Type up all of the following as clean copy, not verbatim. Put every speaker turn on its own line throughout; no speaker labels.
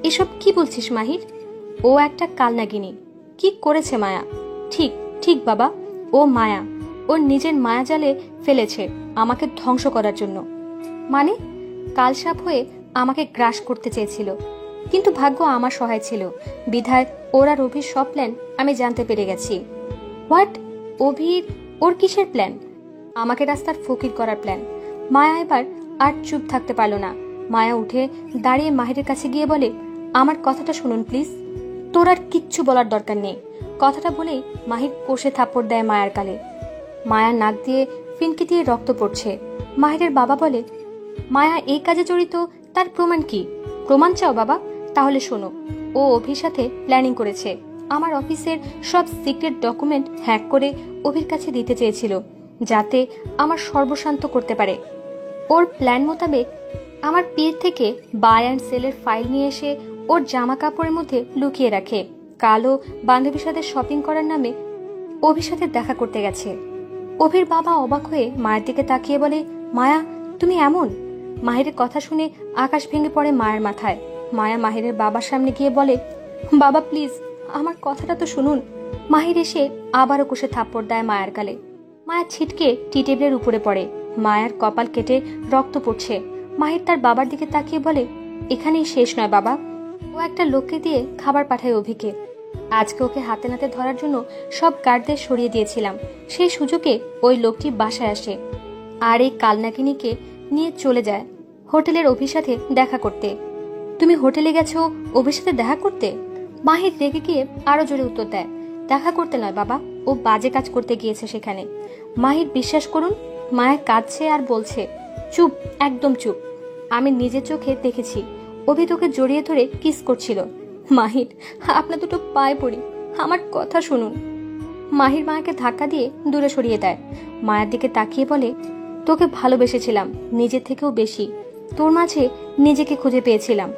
এসব কি বলছিস মাহির? ও একটা কালনাগিনী। কি করেছে মায়া? ঠিক ঠিক বাবা, ও মায়া। ওর নিজের মায়াজালে ফেলেছে আমাকে ধ্বংস করার জন্য। মানে কালসাপ হয়ে আমাকে গ্রাস করতে চেয়েছিল, কিন্তু ভাগ্য আমার সহায় ছিল বিধায় ওর আর অভির সব প্ল্যান আমি জানতে পেরে গেছি। হোয়াট? অভির ওর কিসের প্ল্যান? আমাকে রাস্তার ফকির করার প্ল্যান। মায়া এবার আর চুপ থাকতে পারল না। মায়া উঠে দাঁড়িয়ে মাহিরের কাছে গিয়ে বলে, আমার কথাটা শুনুন প্লিজ। তোর আর কিচ্ছু বলার দরকার নেই। কথাটা বলেই মাহির কষে থাপ্পড় দেয় মায়ার গালে। মায়ার নাক দিয়ে ফিনকি দিয়ে রক্ত পড়ছে। মাহিরের বাবা বলে, মায়া এই কাজে জড়িত, তার প্রমাণ কি? প্রমাণ চাও বাবা? তাহলে শোনো, ও অভির সাথে প্ল্যানিং করেছে। আমার অফিসের সব সিক্রেট ডকুমেন্ট হ্যাক করে অভির কাছে দিতে চেয়েছিল, যাতে আমার সর্বশান্ত করতে পারে। ওর প্ল্যান মোতাবেক আমার পিএ থেকে বাই অ্যান্ড সেলের ফাইল নিয়ে এসে ওর জামা কাপড়ের মধ্যে লুকিয়ে রাখে। কালো বান্ধবীর সাথে শপিং করার নামে অভির সাথে দেখা করতে গেছে। অভির বাবা অবাক হয়ে মায়ের দিকে তাকিয়ে বলে, মায়া তুমি এমন? মাহিরের কথা শুনে আকাশ ভেঙে পড়ে মায়ের মাথায়। মায়া মাহিরের বাবার সামনে গিয়ে বলে, বাবা প্লিজ আমার কথাটা তো শুনুন। মাহির এসে আবারও কষে থাপ্পড় দেয় মায়ের গালে। মায়া ছিটকে টি টেবিলের উপরে পড়ে। মায়ার কপাল কেটে রক্ত পড়ছে। মাহির তার বাবার দিকে তাকিয়ে বলে, এখানেই শেষ নয় বাবা। ও একটা লোককে দিয়ে খাবার পাঠায় অভিকে। আজকে ওকে হাতে নাতে ধরার জন্য সব গার্ডদের সরিয়ে দিয়েছিলাম। সেই সুযোগে ওই লোকটি বাসায় আসে আর এই কালনাগিনীকে নিয়ে চলে যায় হোটেলের অভির সাথে দেখা করতে। তুমি হোটেলে গেছো অভির সাথে দেখা করতে? মাহির রেগে গিয়ে আরো জোরে উত্তর দেয়, দেখা করতে নয় বাবা, ও বাজে কাজ করতে গিয়েছে সেখানে। মাহির বিশ্বাস করুন, মায়া কাঁদছে আর বলছে, চুপ, একদম চুপ। আমি নিজের চোখে দেখেছি অভি তোকে জড়িয়ে ধরে কিস করছিল। মাহির আপনার দুটো পায়ে পড়ি, আমার কথা শুনুন। মাহির মায়াকে ধাক্কা দিয়ে দূরে সরিয়ে দেয়। মায়ের দিকে তাকিয়ে বলে, তোকে ভালোবেসেছিলাম নিজের থেকেও বেশি। তোর মাঝে নিজেকে খুঁজে পেয়েছিলাম।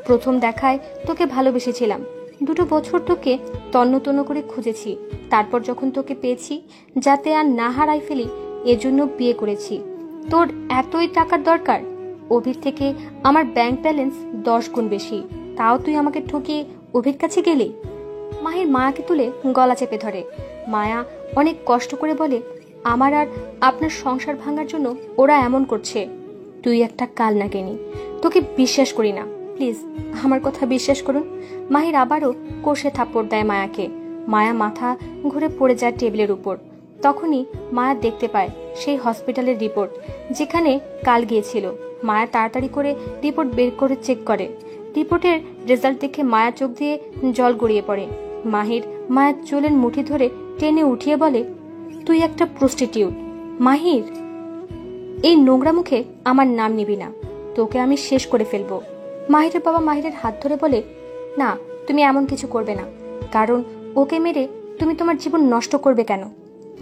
প্রথম দেখায় তোকে ভালোবেসেছিলাম। 2 বছর তোকে তন্ন তন্ন করে খুঁজেছি। তারপর যখন তোকে পেয়েছি, যাতে আর না হারাই ফেলি এজন্য বিয়ে করেছি। তোর এতই টাকার দরকার? অভির থেকে আমার ব্যাংক ব্যালেন্স 10 গুণ বেশি, তাও তুই আমাকে ঠকিয়ে অভির কাছে গেলি। মাহির মায়াকে তুলে গলা চেপে ধরে। মায়া অনেক কষ্ট করে বলে, আমার আর আপনার সংসার ভাঙার জন্য ওরা এমন করছে। তুই একটা কালনাগিনী, তোকে বিশ্বাস করি না। প্লিজ আমার কথা বিশ্বাস করুন। মাহির আবারও কষে থাপ্পড় দেয় মায়াকে। মায়া মাথা ঘুরে পড়ে যায় টেবিলের উপর। তখনই মায়া দেখতে পায় সেই হসপিটালের রিপোর্ট যেখানে কাল গিয়েছিল। মায়া তাড়াতাড়ি করে রিপোর্ট বের করে চেক করে। রিপোর্টের রেজাল্ট দেখে মায়া চোখ দিয়ে জল গড়িয়ে পড়ে। মাহির মায়ের চুলের মুঠি ধরে টেনে উঠিয়ে বলে, তুই একটা প্রস্টিটিউট। মাহির, এই নোংরা মুখে আমার নাম নিবি না, তোকে আমি শেষ করে ফেলবো। মাহিরের বাবা মাহিরের হাত ধরে বলে, না তুমি এমন কিছু করবে না, কারণ ওকে মেরে তুমি তোমার জীবন নষ্ট করবে কেন?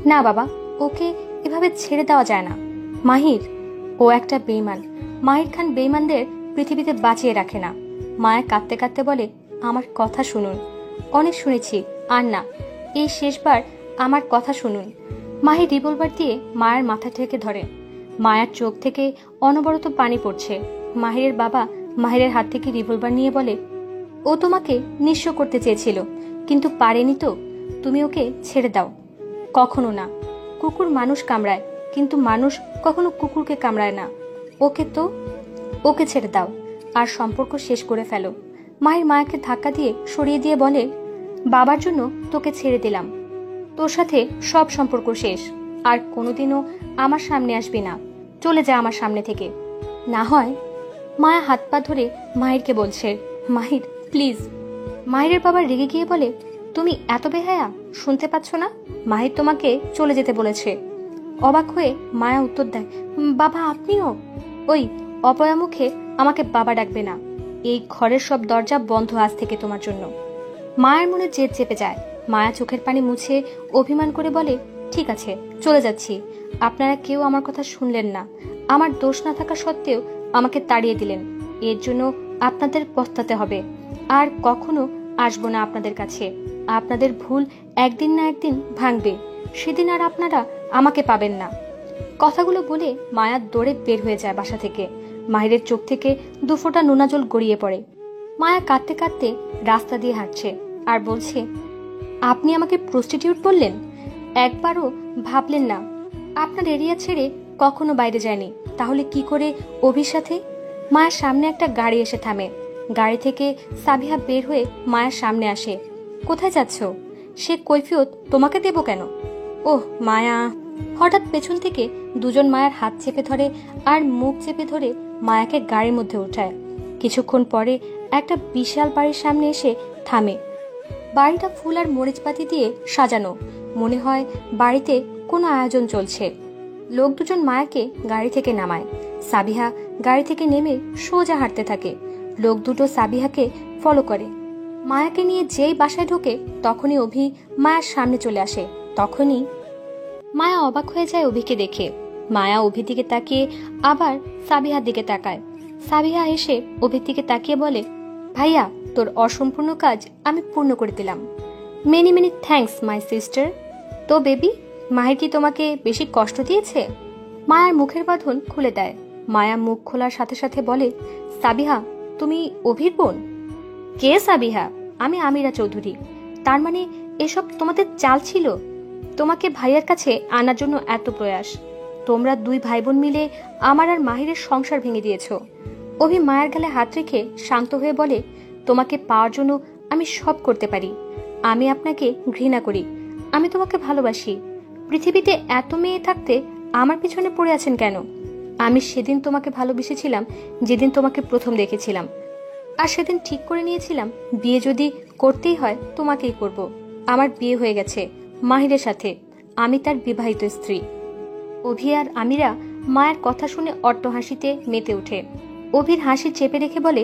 না বাবা, ওকে এভাবে ছেড়ে দেওয়া যায় না। মাহির, ও একটা বেঈমান। মাহির খান বেঈমানদের পৃথিবীতে বাঁচিয়ে রাখে না। মায়া কাঁদতে কাঁদতে বলে, আমার কথা শুনুন। অনেক শুনেছি, আর না, এই শেষবার আমার কথা শুনুন। মাহির রিভলভার দিয়ে মায়ের মাথা ঠেকে ধরে। মায়ের চোখ থেকে অনবরত পানি পড়ছে। মাহিরের বাবা মাহিরের হাত থেকে রিভলভার নিয়ে বলে, ও তোমাকে নিঃস্ব করতে চেয়েছিল, কিন্তু পারেনি তো। তুমি ওকে ছেড়ে দাও। কখনো না। কুকুর মানুষ কামড়ায়, কিন্তু মানুষ কখনো কুকুরকে কামড়ায় না। ওকে ছেড়ে দাও আর সম্পর্ক শেষ করে ফেলো। মাহির মায়াকে ধাক্কা দিয়ে সরিয়ে দিয়ে বলে, বাবার জন্য তোকে ছেড়ে দিলাম। তোর সাথে সব সম্পর্ক শেষ। আর কোনোদিনও আমার সামনে আসবি না। চলে যা আমার সামনে থেকে, না হয়। মায়া হাত পা ধরে মাহিরকে বলছে, মাহির প্লিজ। মাহিরের বাবা রেগে গিয়ে বলে, তুমি এত বেহায়া, শুনতে পাচ্ছ না? মাহির তোমাকে চলে যেতে বলেছে। অবাক হয়ে মায়া উত্তর দেয়, বাবা আপনিও? ওই অপয়া মুখে আমাকে বাবা ডাকবে না। এই ঘরের সব দরজা বন্ধ আজ থেকে তোমার জন্য। মায়ের মনে জেদ চেপে যায়। মায়া চোখের পানি মুছে অভিমান করে বলে, ঠিক আছে চলে যাচ্ছি। আপনারা কেউ আমার কথা শুনলেন না। আমার দোষ না থাকা সত্ত্বেও আমাকে তাড়িয়ে দিলেন। এর জন্য আপনাদের পস্তাতে হবে। আর কখনো আসবো না আপনাদের কাছে। আপনাদের ভুল একদিন না একদিন ভাঙবে, সেদিন আর আপনারা আমাকে পাবেন না। কথাগুলো বলে মায়া দৌড়ে বের হয়ে যায় বাসা থেকে। মাহিরের চোখ থেকে 2 ফোঁটা নোনা জল গড়িয়ে পড়ে। মায়া কাঁদতে কাঁদতে রাস্তা দিয়ে হাঁটছে আর বলছে, আপনি আমাকে প্রস্টিটিউট বললেন? একবারও ভাবলেন না? আপনার এরিয়া ছেড়ে কখনো বাইরে যায়নি, তাহলে কি করে অভির সাথে? মায়ের সামনে একটা গাড়ি এসে থামে। গাড়ি থেকে সাবিহা বের হয়ে মায়ের সামনে আসে। কোথায় যাচ্ছ? সে কৈফিয়ত তোমাকে দেব কেন? ওহ মায়া! হঠাৎ পেছন থেকে দুজন মায়ের হাত চেপে ধরে আর মুখ চেপে ধরে মায়াকে গাড়ির মধ্যে ওঠায়। কিছুক্ষণ পরে একটা বিশাল বাড়ির সামনে এসে থামে। বাড়িটা ফুল আর মরিচপাতি দিয়ে সাজানো, মনে হয় বাড়িতে কোনো আয়োজন চলছে। লোক দুজন মায়াকে গাড়ি থেকে নামায়। সাবিহা গাড়ি থেকে নেমে সোজা হাঁটতে থাকে। লোক দুটো সাবিহাকে ফলো করে। মায়াকে নিয়ে যেই বাসায় ঢোকে তখনই অভি মায়ার সামনে চলে আসে। তখনই মায়া অবাক হয়ে যায় অভিকে দেখে। মায়া অভির দিকে তাকিয়ে আবার সাবিহার দিকে তাকায়। সাবিহা এসে অভির দিকে তাকিয়ে বলে, ভাইয়া, তোর অসম্পূর্ণ কাজ আমি পূর্ণ করে দিলাম। Many many thanks my sister. তো বেবি, মাহির কি তোমাকে বেশি কষ্ট দিয়েছে? মায়ার মুখের বাঁধন খুলে দেয়। মায়া মুখ খোলার সাথে সাথে বলে, সাবিহা, তুমি অভির বোন? কে সাবিহা? আমি আমিরা চৌধুরী। তার মানে এসব তোমাদের চাল ছিল? তোমাকে ভাইয়ার কাছে আনার জন্য এত প্রয়াস। তোমরা দুই ভাই বোন মিলে আমার আর মাহিরের সংসার ভেঙে দিয়েছ। অভি মায়ের গালে হাত রেখে শান্ত হয়ে বলে, তোমাকে পাওয়ার জন্য আমি সব করতে পারি। আমি আপনাকে ঘৃণা করি, আমি তোমাকে ভালোবাসি। পৃথিবীতে এত মেয়ে থাকতে আমার পিছনে পড়ে আছেন কেন? আমি সেদিন তোমাকে ভালোবেসেছিলাম যেদিন তোমাকে প্রথম দেখেছিলাম, আর সেদিন ঠিক করে নিয়েছিলাম বিয়ে যদি করতেই হয় তোমাকেই করব। আমার বিয়ে হয়ে গেছে মাহিরের সাথে, আমি তার বিবাহিত স্ত্রী। অভি আর আমিরা মায়ের কথা শুনে অট্টহাসিতে মেতে ওঠে। অভির হাসি চেপে রেখে বলে,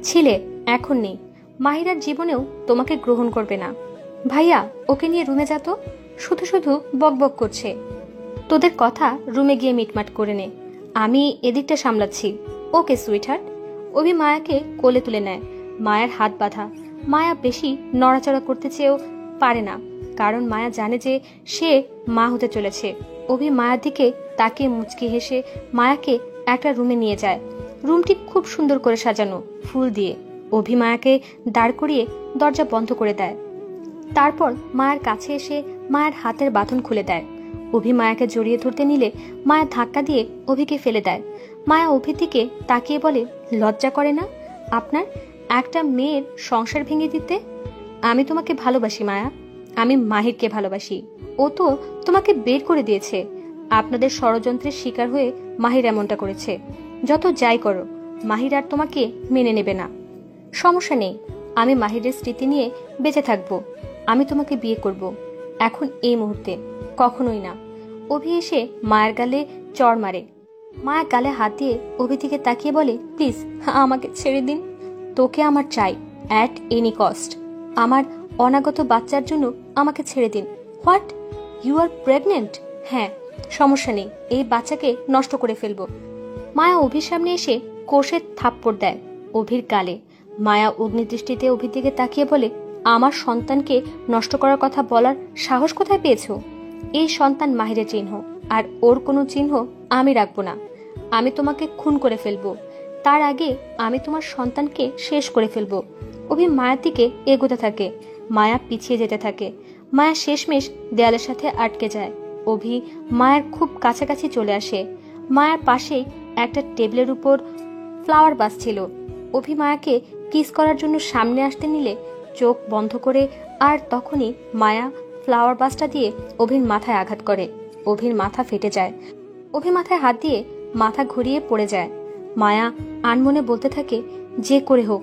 ছিলে, এখন নেই। মাহিরার জীবনেও তোমাকে গ্রহণ করবে না। ভাইয়া, ওকে নিয়ে রুমে যা তো, শুধু শুধু বকবক করছে। তোদের কথা রুমে গিয়ে মিটমাট করে নে, আমি এদিকটা সামলাচ্ছি। ওকে সুইটহার্ট। অভি মায়াকে কোলে তুলে নেয়। মায়ের হাত বাঁধা। মায়া বেশি নড়াচড়া করতে চেয়েও পারে না, কারণ মায়া জানে যে সে মা হতে চলেছে। অভি মায়ের দিকে তাকিয়ে মুচকি হেসে মায়াকে একটা রুমে নিয়ে যায়। রুমটি খুব সুন্দর করে সাজানো ফুল দিয়ে। অভি মায়াকে দাঁড় করিয়ে দরজা বন্ধ করে দেয়। তারপর মায়ের কাছে এসে মায়ের হাতের বাঁধন খুলে দেয়। অভি মায়াকে জড়িয়ে ধরতে নিলে মায়া ধাক্কা দিয়ে অভিকে ফেলে দেয়। মায়া অভির দিকে তাকিয়ে বলে, লজ্জা করে না আপনার একটা মেয়ের সংসার ভেঙে দিতে? আমি তোমাকে ভালোবাসি মায়া, আমি মাহিরকে ভালোবাসি। ও তো তোমাকে বের করে দিয়েছে। আপনাদের ষড়যন্ত্রের শিকার হয়ে মাহির এমনটা করেছে। যত যাই করো, মাহির আর তোমাকে মেনে নেবে না। সমস্যা নেই, আমি মাহিরের স্মৃতি নিয়ে বেঁচে থাকবো। আমি তোমাকে বিয়ে করব, এখন এই মুহূর্তে, কখনোই না। অভি এসে মায়ের গালে চড় মারে। মায়া গালে হাত দিয়ে অভি দিকে তাকিয়ে বলে, প্লিজ আমাকে ছেড়ে দিন। তোকে আমার চাই, অ্যাট এনি কস্ট। আমার অনাগত বাচ্চার জন্য আমাকে ছেড়ে দিন। What, you are pregnant? হ্যাঁ, সমস্যা নেই, এই বাচ্চাকে নষ্ট করে ফেলবো। মায়া অভির সামনে এসে কষে থাপ্পড় দেয় অভির গালে। মায়া অগ্নিদৃষ্টিতে অভির দিকে তাকিয়ে বলে, আমার সন্তানকে নষ্ট করার কথা বলার সাহস কোথায় পেয়েছো? এই সন্তান মাহিরের চিহ্ন, আর ওর কোনো চিহ্ন আমি রাখবো না। আমি তোমাকে খুন করে ফেলবো, তার আগে আমি তোমার সন্তানকে শেষ করে ফেলবো। অভি মায়ের দিকে এগোতে থাকে। মায়া পিছিয়ে যেতে থাকে। মায়া শেষমেশ দেয়ালের সাথে আটকে যায়। অভি মায়ের খুব কাছাকাছি চলে আসে। মায়ের পাশেই একটা টেবিলের উপর ফ্লাওয়ার বাস ছিল। অভি মায়াকে কিস করার জন্য সামনে আসতে নিলে চোখ বন্ধ করে, আর তখনই মায়া ফ্লাওয়ার বাসটা দিয়ে অভির মাথায় আঘাত করে। অভির মাথা ফেটে যায়। অভি মাথায় হাত দিয়ে মাথা ঘুরিয়ে পড়ে যায়। মায়া আনমনে বলতে থাকে, যে করে হোক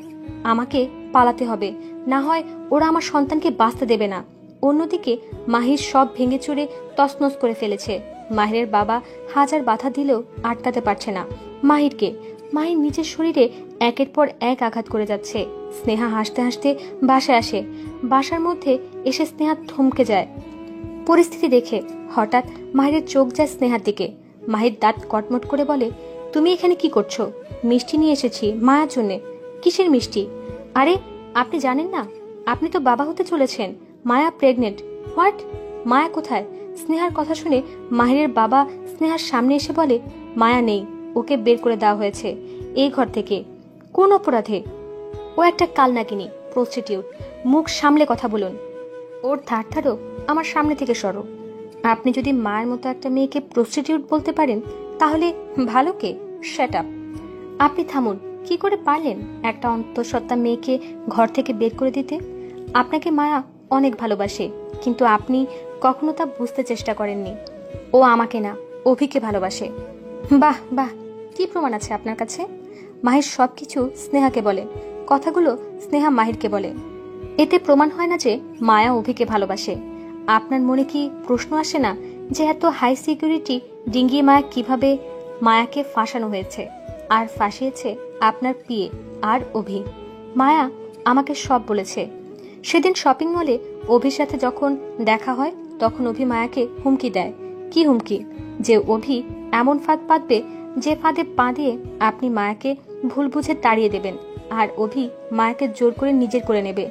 আমাকে পালাতে হবে, না হয় ওরা আমার সন্তানকে বাঁচতে দেবে না। অন্যদিকে মাহির সব ভেঙে চুরে তছনছ করে ফেলেছে। মাহিরের বাবা হাজার বাধা দিলেও আটকাতে পারছে না মাহিরকে। মাহির নিজের শরীরে একের পর এক আঘাত করে যাচ্ছে। স্নেহা হাসতে হাসতে বাসায় আসে। বাসার মধ্যে এসে স্নেহা থমকে যায় পরিস্থিতি দেখে। হঠাৎ মাহিরের চোখ যায় স্নেহার দিকে। মাহির দাঁত কটমট করে বলে, তুমি এখানে কি করছো? মিষ্টি নিয়ে এসেছি মায়ার জন্যে। কিসের মিষ্টি? আরে আপনি জানেন না, আপনি তো বাবা হতে চলেছেন। মায়া প্রেগনেন্ট। হোয়াট? মায়া কোথায়? স্নেহার কথা শুনে মাহিরের বাবা স্নেহার সামনে এসে বলে, মায়া নেই, ওকে বের করে দেওয়া হয়েছে এই ঘর থেকে। কোন অপরাধে? ও একটা কালনাগিনী, প্রস্টিটিউট। মুখ সামলে কথা বলুন। ওর ধারও আমার সামনে থেকে সরো। আপনি যদি মায়ের মতো একটা মেয়েকে প্রস্টিটিউট বলতে পারেন তাহলে ভালো কে? Shut up. আপনি থামুন। কি করে পারলেন একটা অন্তঃসত্ত্বা মেয়েকে ঘর থেকে বের করে দিতে? আপনাকে মায়া অনেক ভালোবাসে, কিন্তু আপনি কখনো তা বুঝতে চেষ্টা করেননি। ও আমাকে না, অভিকে ভালোবাসে। বাহ বাহ, কি প্রমাণ আছে আপনার কাছে? মাহির সবকিছু স্নেহাকে বলে, কথাগুলো স্নেহা মাহিরকে বলে। এতে প্রমাণ হয় না যে মায়া অভিকে ভালোবাসে। আপনার মনে কি প্রশ্ন আসে না যে এত হাই সিকিউরিটি ডিঙ্গিয়ে মায়া কিভাবে মায়াকে ফাঁসানো হয়েছে? আর ফাঁসিয়েছে আপনার পিয়ে আর অভি। মায়া আমাকে সব বলেছে। সেদিন শপিং মলে অভির সাথে যখন দেখা হয় তখন অভি মায়াকে হুমকি দেয়। কি হুমকি? যে অভি এমন ফাঁদ পাতবে যে ফাঁদে পা দিয়ে আপনি মায়াকে ভুল বুঝে তাড়িয়ে দেবেন, আর অভি মায়াকে জোর করে নিজের করে নেবে।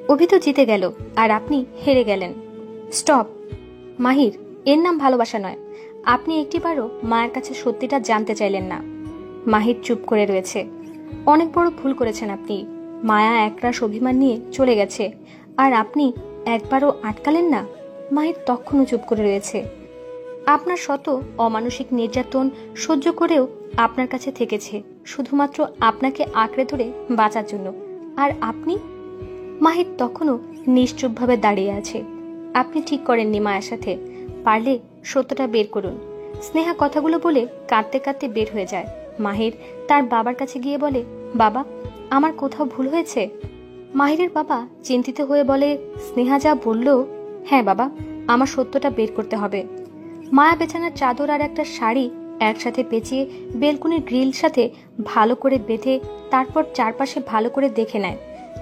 অভি তো জিতে গেল আর আপনি হেরে গেলেন। স্টপ। মাহির, এর নাম ভালোবাসা নয়। আপনি একটিবারও মায়ের কাছে সত্যিটা জানতে চাইলেন না। মাহির চুপ করে রয়েছে। অনেক বড় ভুল করেছেন আপনি। মায়া একরাশ অভিমান নিয়ে চলে গেছে আর আপনি একবারও আটকালেন না। মাহির তখনও চুপ করে রয়েছে। আপনার শত অমানসিক নির্যাতন সহ্য করেও আপনার কাছে থেকেছে শুধুমাত্র আপনাকে আঁকড়ে ধরে বাঁচার জন্য। আর আপনি? মাহির তখনও নিশ্চুপভাবে দাঁড়িয়ে আছে। আপনি ঠিক করেননি মায়ের সাথে। পারলে সত্যটা বের করুন। স্নেহা কথাগুলো বলে কাঁদতে কাঁদতে বের হয়ে যায়। মাহির তার বাবার কাছে গিয়ে বলে, বাবা, আমার কোথাও ভুল হয়েছে? মাহিরের বাবা চিন্তিত হয়ে বলে, স্নেহা যা বলল, হ্যাঁ বাবা, আমার সত্যটা বের করতে হবে। মায়া বেছানার চাদর আর একটা শাড়ি একসাথে পেঁচিয়ে বেলকুনির গ্রিল সাথে ভালো করে বেঁধে তারপর চারপাশে ভালো করে দেখে নেয়।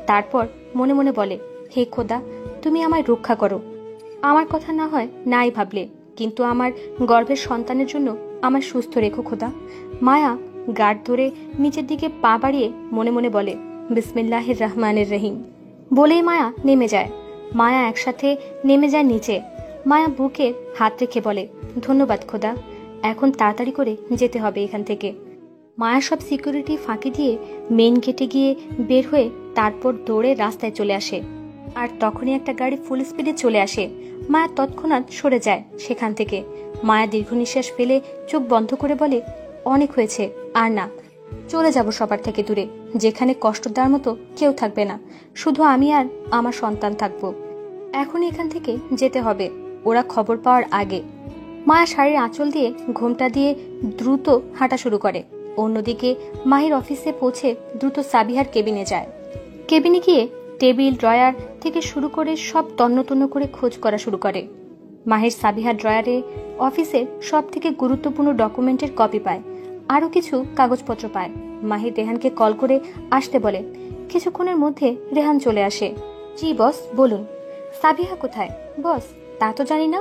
তারপর মনে মনে বলে, হে খোদা, তুমি আমায় রক্ষা করো। আমার কথা না হয় নাই ভাবলে, কিন্তু আমার গর্ভের সন্তানের জন্য আমার সুস্থ রেখো খোদা। মায়া গাঢ় ধরে নিচের দিকে পা বাড়িয়ে মনে মনে বলে, বিসমিল্লাহির রহমানির রহিম। বলেই মায়া নেমে যায়। মায়া একসাথে নেমে যায় নিচে। মায়া বুকে হাত রেখে বলে, ধন্যবাদ খোদা, এখন তাড়াতাড়ি করে যেতে হবে এখান থেকে। মায়া সব সিকিউরিটি ফাঁকি দিয়ে মেইন গেটে গিয়ে বের হয়ে তারপর দৌড়ে রাস্তায় চলে আসে। আর তখনই একটা গাড়ি ফুল স্পিডে চলে আসে। মায়া তৎক্ষণাৎ সরে যায় সেখান থেকে। মায়া দীর্ঘ নিঃশ্বাস ফেলে চোখ বন্ধ করে বলে, অনেক হয়েছে, আর না। চলে যাব সবার থেকে দূরে, যেখানে কষ্ট দেওয়ার মতো কেউ থাকবে না, শুধু আমি আর আমার সন্তান থাকবো। এখনই এখান থেকে যেতে হবে, ওরা খবর পাওয়ার আগে। মায়া শাড়ির আঁচল দিয়ে ঘোমটা দিয়ে দ্রুত হাঁটা শুরু করে। অন্যদিকে মাহির অফিসে পৌঁছে দ্রুত সাবিহার কেবিনে যায়। কেবিনে গিয়ে টেবিল ড্রয়ার থেকে শুরু করে সব তন্ন করে খোঁজ করা শুরু করে। মাহির সাবিহার ড্রয়ারে অফিসের সব থেকে গুরুত্বপূর্ণ ডকুমেন্টের কপি পায়, আরও কিছু কাগজপত্র পায়। মাহির রেহানকে কল করে আসতে বলে। কিছুক্ষণের মধ্যে রেহান চলে আসে। জি বস, বলুন। সাবিহা কোথায়? বস, তা তো জানি না।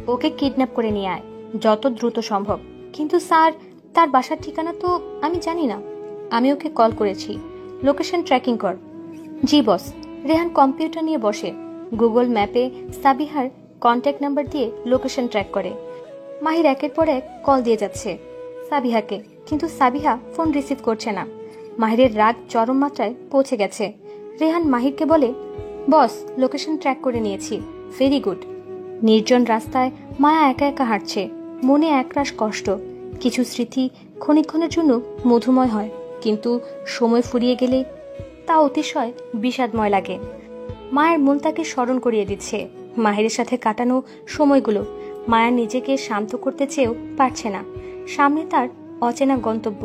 ওকে কিডন্যাপ করে নিয়ে আয়, যত দ্রুত সম্ভব। কিন্তু স্যার, তার বাসার ঠিকানা তো আমি জানি না। আমি ওকে কল করেছি, লোকেশন ট্র্যাকিং কর। জি বস। রেহান কম্পিউটার নিয়ে বসে গুগল ম্যাপে সাবিহার কন্ট্যাক্ট নাম্বার দিয়ে লোকেশন ট্র্যাক করে। মাহির একের পর এক কল দিয়ে যাচ্ছে সাবিহাকে, কিন্তু সাবিহা ফোন রিসিভ করছে না। মাহিরের রাগ চরম মাত্রায় পৌঁছে গেছে। রেহান মাহিরকে বলে, বস, লোকেশন ট্র্যাক করে নিয়েছি। Very good. নির্জন রাস্তায় মায়া একা একা হাঁটছে, মনে একরাশ কষ্ট। কিছু স্মৃতি ক্ষণিক্ষণের জন্য মধুময় হয়, কিন্তু সময় ফুরিয়ে গেলে তা অতিশয় বিষাদময় লাগে। মায়ের মন তাকে স্মরণ করিয়ে দিচ্ছে মাহিরের সাথে কাটানো সময়গুলো। মায়া নিজেকে শান্ত করতে চেয়েও পারছে না। সামনে তার অচেনা গন্তব্য।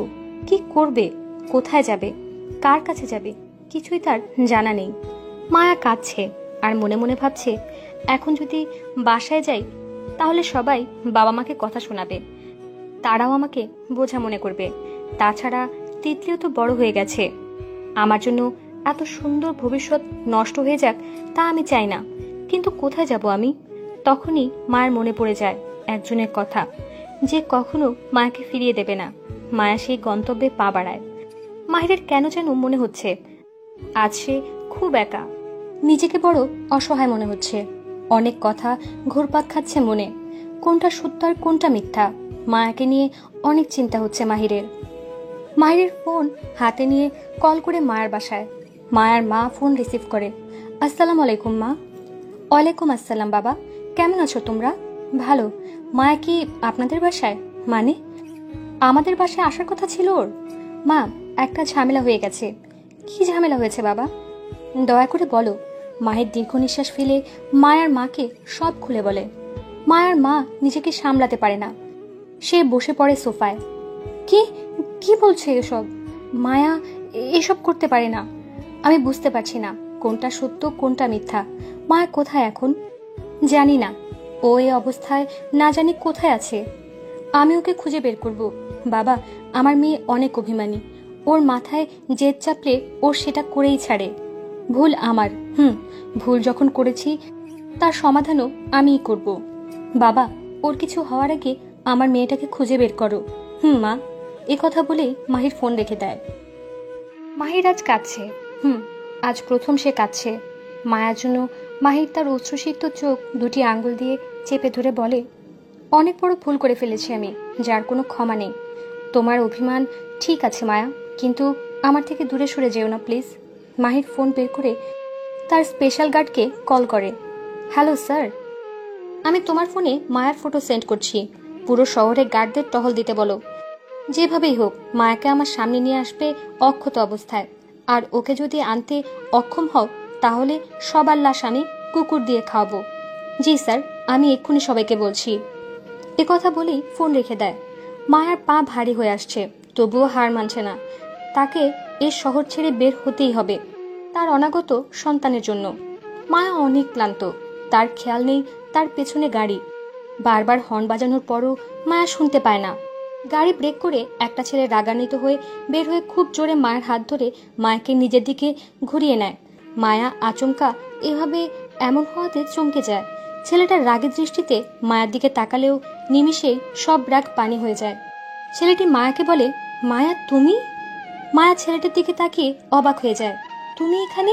কি করবে? কোথায় যাবে? কার কাছে যাবে? কিছুই তার জানা নেই। মায়া কাঁদছে আর মনে মনে ভাবছে, এখন যদি বাসায় যাই তাহলে সবাই বাবা মাকে কথা শোনাবে, তারাও আমাকে বোঝা মনে করবে। তাছাড়া তিতলিও তো বড় হয়ে গেছে। আমার জন্য এত সুন্দর ভবিষ্যৎ নষ্ট হয়ে যাক তা আমি চাই না। কিন্তু কোথায় যাব আমি? তখনই মায়ের মনে পড়ে যায় একজনের কথা, যে কখনো মায়াকে ফিরিয়ে দেবে না। মায়া সেই গন্তব্যে পা বাড়ায়। মাহিরের কেন যেন মনে হচ্ছে আজ সে খুব একা, নিজেকে বড় অসহায় মনে হচ্ছে। অনেক কথা ঘুরপাক খাচ্ছে মনে, কোনটা সত্য আর কোনটা মিথ্যা। মায়াকে নিয়ে অনেক চিন্তা হচ্ছে মাহিরের। মাহিরের ফোন হাতে নিয়ে কল করে মায়ের বাসায়। মায়ার মা ফোন রিসিভ করে। আসসালামু আলাইকুম মা। ওয়ালাইকুম আসসালাম বাবা, কেমন আছো তোমরা? ভালো। মায়া কি আপনাদের বাসায়? মানে আমাদের বাসায় আসার কথা ছিল ওর। মা, একটা ঝামেলা হয়ে গেছে। কি ঝামেলা হয়েছে বাবা? দয়া করে বলো। মায়ের দীর্ঘ নিঃশ্বাস ফেলে মায়ার মাকে সব খুলে বলে। মায়ার মা নিজেকে সামলাতে পারে না, সে বসে পড়ে সোফায়। কি কি বলছে এসব? মায়া এসব করতে পারে না। আমি বুঝতে পারছি না কোনটা সত্য কোনটা মিথ্যা। মায়া কোথায় এখন? জানি না। ও এই অবস্থায় না জানি কোথায় আছে। আমি ওকে খুঁজে বের করব। বাবা, আমার মেয়ে অনেক অভিমানী। ওর মাথায় জেদ চাপলে ও সেটা করেই ছাড়ে। ভুল আমার। ভুল যখন করেছি তার সমাধানও আমিই করব। বাবা, ওর কিছু হওয়ার আগে আমার মেয়েটাকে খুঁজে বের করো। মা। এ কথা বলেই মাহির ফোন রেখে দেয়। মাহির আজ কাঁদছে। আজ প্রথম সে কাঁদছে। মায়ার জন্য মাহির তার অশ্রুসিক্ত চোখ দুটি আঙ্গুল দিয়ে চেপে ধরে বলে, অনেক বড় ভুল করে ফেলেছি আমি, যার কোনো ক্ষমা নেই। তোমার অভিমান ঠিক আছে মায়া, কিন্তু আমার থেকে দূরে সরে যেও না প্লিজ। মাহির ফোন বের করে তার স্পেশাল গার্ডকে কল করে। হ্যালো স্যার, আমি তোমার ফোনে মায়ার ফটো সেন্ড করছি। পুরো শহরে গার্ডদের টহল দিতে বলো। যেভাবেই হোক মায়াকে আমার সামনে নিয়ে আসবে অক্ষত অবস্থায়। আর ওকে যদি আনতে অক্ষম হও তাহলে সবার লাশ আমি কুকুর দিয়ে খাওয়াবো। জি স্যার, আমি এক্ষুনি সবাইকে বলছি। এ কথা বলেই ফোন রেখে দেয়। মায়ার পা ভারী হয়ে আসছে, তবুও হার মানছে না। তাকে এই শহর ছেড়ে বের হতেই হবে, তার অনাগত সন্তানের জন্য। মায়া অনেক ক্লান্ত, তার খেয়াল নেই তার পেছনে গাড়ি। বারবার হর্ন বাজানোর পরও মায়া শুনতে পায় না। গাড়ি ব্রেক করে একটা ছেলে রাগান্বিত হয়ে বের হয়ে খুব জোরে মায়ের হাত ধরে মায়াকে নিজের দিকে ঘুরিয়ে নেয়। মায়া আচমকা এভাবে এমন হওয়াতে চমকে যায়। ছেলেটার রাগের দৃষ্টিতে মায়ার দিকে তাকালেও নিমিষেই সব রাগ পানি হয়ে যায়। ছেলেটি মায়াকে বলে, মায়া তুমি? মায়া ছেলেটির দিকে তাকিয়ে অবাক হয়ে যায়। তুমি এখানে?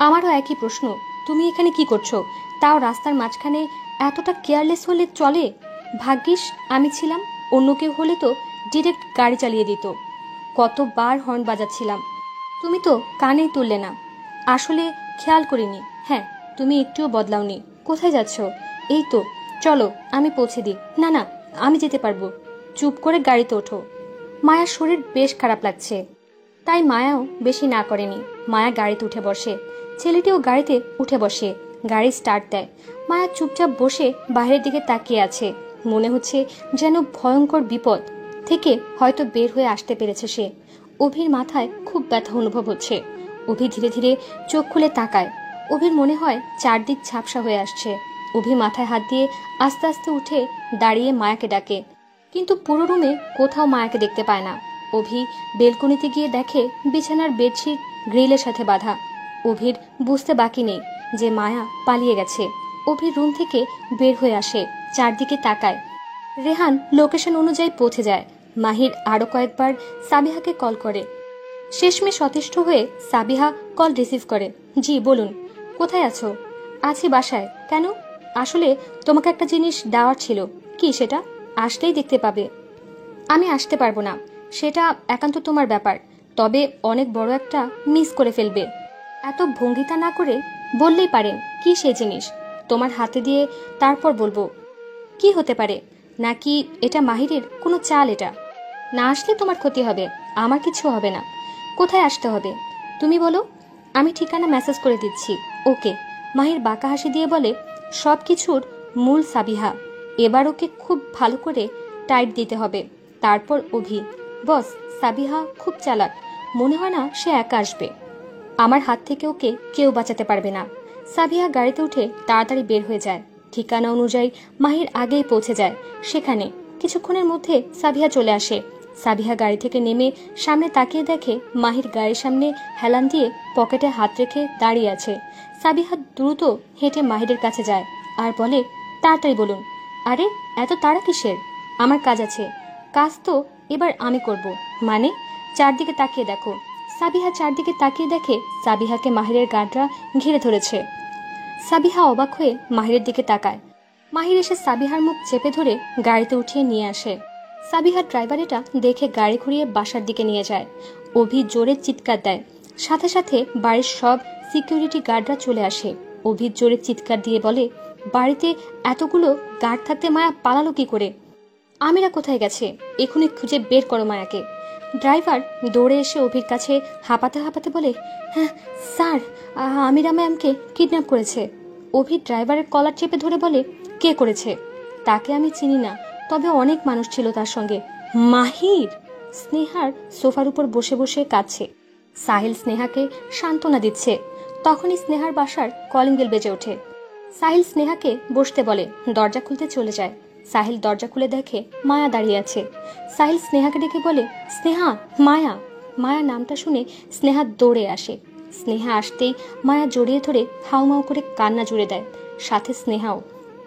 আমারও একই প্রশ্ন। তুমি এখানে কি করছো, তাও রাস্তার মাঝখানে? এতটা কেয়ারলেস হলে চলে? ভাগ্যিস আমি ছিলাম, অন্য কেউ হলে তো ডিরেক্ট গাড়ি চালিয়ে দিত। কতবার হর্ন বাজাচ্ছিলাম, তুমি তো কানেই তুললে না। আসলে খেয়াল করিনি। হ্যাঁ, তুমি একটুও বদলাওনি। কোথায় যাচ্ছ? এই তো, চলো আমি পৌঁছে দিই। না না, আমি যেতে পারবো। চুপ করে গাড়িতে ওঠো। মায়ার শরীর বেশ খারাপ লাগছে, তাই মায়াও বেশি না করেনি। মায়া গাড়িতে উঠে বসে, ছেলেটিও গাড়িতে উঠে বসে। গাড়ি স্টার্ট দেয়। মায়া চুপচাপ বসে বাইরের দিকে তাকিয়ে আছে। মনে হচ্ছে যেন ভয়ঙ্কর বিপদ থেকে হয়তো বের হয়ে আসতে পেরেছে সে। অভির মাথায় খুব ব্যথা অনুভব হচ্ছে। অভি ধীরে ধীরে চোখ খুলে তাকায়। অভির মনে হয় চারদিক ঝাপসা হয়ে আসছে। অভি মাথায় হাত দিয়ে আস্তে আস্তে উঠে দাঁড়িয়ে মায়াকে ডাকে, কিন্তু পুরো রুমে কোথাও মায়াকে দেখতে পায় না। অভি বেলকনিতে গিয়ে দেখে বিছানার বেডশিট গ্রিলের সাথে বাঁধা। অভির বুঝতে বাকি নেই যে মায়া পালিয়ে গেছে। অভির রুম থেকে বের হয়ে আসে, চারদিকে তাকায়। রেহান লোকেশন অনুযায়ী পৌঁছে যায়। মাহির আরো কয়েকবার সাবিহাকে কল করে। শেষমেশ সতিষ্ঠ হয়ে সাবিহা কল রিসিভ করে। জি বলুন, কোথায় আছো? আছি বাসায়। কেন? আসলে তোমাকে একটা জিনিস দেওয়ার ছিল। কি সেটা? আসলেই দেখতে পাবে। আমি আসতে পারবো না, সেটা একান্ত তোমার ব্যাপার। তবে অনেক বড় একটা মিস করে ফেলবে। এত ভঙ্গিতা না করে বললেই পারেন কি সেই জিনিস, তোমার হাতে দিয়ে তারপর বলবো। কি হতে পারে? নাকি এটা মাহিরের কোনো চাল? এটা না আসলে তোমার ক্ষতি হবে, আমার কিছু হবে না। কোথায় আসতে হবে তুমি বলো, আমি ঠিকানা মেসেজ করে দিচ্ছি। ওকে। মাহির বাঁকা হাসি দিয়ে বলে, সব কিছুর মূল সাবিহা। এবার ওকে খুব ভালো করে টাইট দিতে হবে। তারপর অভি। বস, সাবিহা খুব চালাক, মনে হয় না সে একা আসবে। আমার হাত থেকে ওকে কেউ বাঁচাতে পারবে না। সাবিহা গাড়িতে উঠে তাড়াতাড়ি বের হয়ে যায়। ঠিকানা অনুযায়ী মাহির আগেই পৌঁছে যায় সেখানে। কিছুক্ষণের মধ্যে সাবিহা চলে আসে। সাবিহা গাড়ি থেকে নেমে সামনে তাকিয়ে দেখে মাহির গাড়ির সামনে হেলান দিয়ে পকেটে হাত রেখে দাঁড়িয়ে আছে। সাবিহা দ্রুত হেঁটে মাহিরের কাছে যায় আর বলে, তাড়াতাড়ি বলুন। আরে এত তাড়া কিসের? আমার কাজ আছে। কাজ তো এবার আমি করব। মানে? চারদিকে তাকিয়ে দেখো। সাবিহা চারদিকে তাকিয়ে দেখে সাবিহাকে মাহিরের গার্ডরা ঘিরে ধরেছে। সাবিহা অবাক হয়ে মাহিরের দিকে তাকায়। মাহির এসে সাবিহার মুখ চেপে ধরে গাড়িতে উঠিয়ে নিয়ে আসে। সাবিহার ড্রাইভার এটা দেখে গাড়ি ঘুরিয়ে বাসার দিকে নিয়ে যায়। অভি জোরে চিৎকার দেয়। সাথে সাথে বাড়ির সব সিকিউরিটি গার্ডরা চলে আসে। অভির জোরে চিৎকার দিয়ে বলে, বাড়িতে এতগুলো গার্ড থাকতে মায়া পালালো কি করে? আমিরা কোথায় গেছে? এখনই খুঁজে বের করো মায়াকে। ড্রাইভার দৌড়ে এসে অভির কাছে হাঁপাতে হাঁপাতে বলে, হ্যাঁ স্যার, আমিরা ম্যামকে কিডন্যাপ করেছে। অভি ড্রাইভারের কলার চেপে ধরে বলে, কে করেছে? তাকে আমি চিনি না, তবে অনেক মানুষ ছিল তার সঙ্গে। মাহির! স্নেহার সোফার উপর বসে বসে কাঁদছে। সাহিল স্নেহাকে সান্ত্বনা দিচ্ছে। তখনই স্নেহার বাসার কলিং বেল বেজে ওঠে। সাহিল স্নেহাকে বসতে বলে, দরজা খুলতে চলে যায়। সাহিল দরজা খুলে দেখে মায়া দাঁড়িয়ে আছে। সাহিল স্নেহাকে ডেকে বলে, স্নেহা, মায়া। মায়া নামটা শুনে স্নেহা দৌড়ে আসে। স্নেহা আসতেই মায়া জড়িয়ে ধরে হাউমাউ করে কান্না জুড়ে দেয়, সাথে স্নেহাও।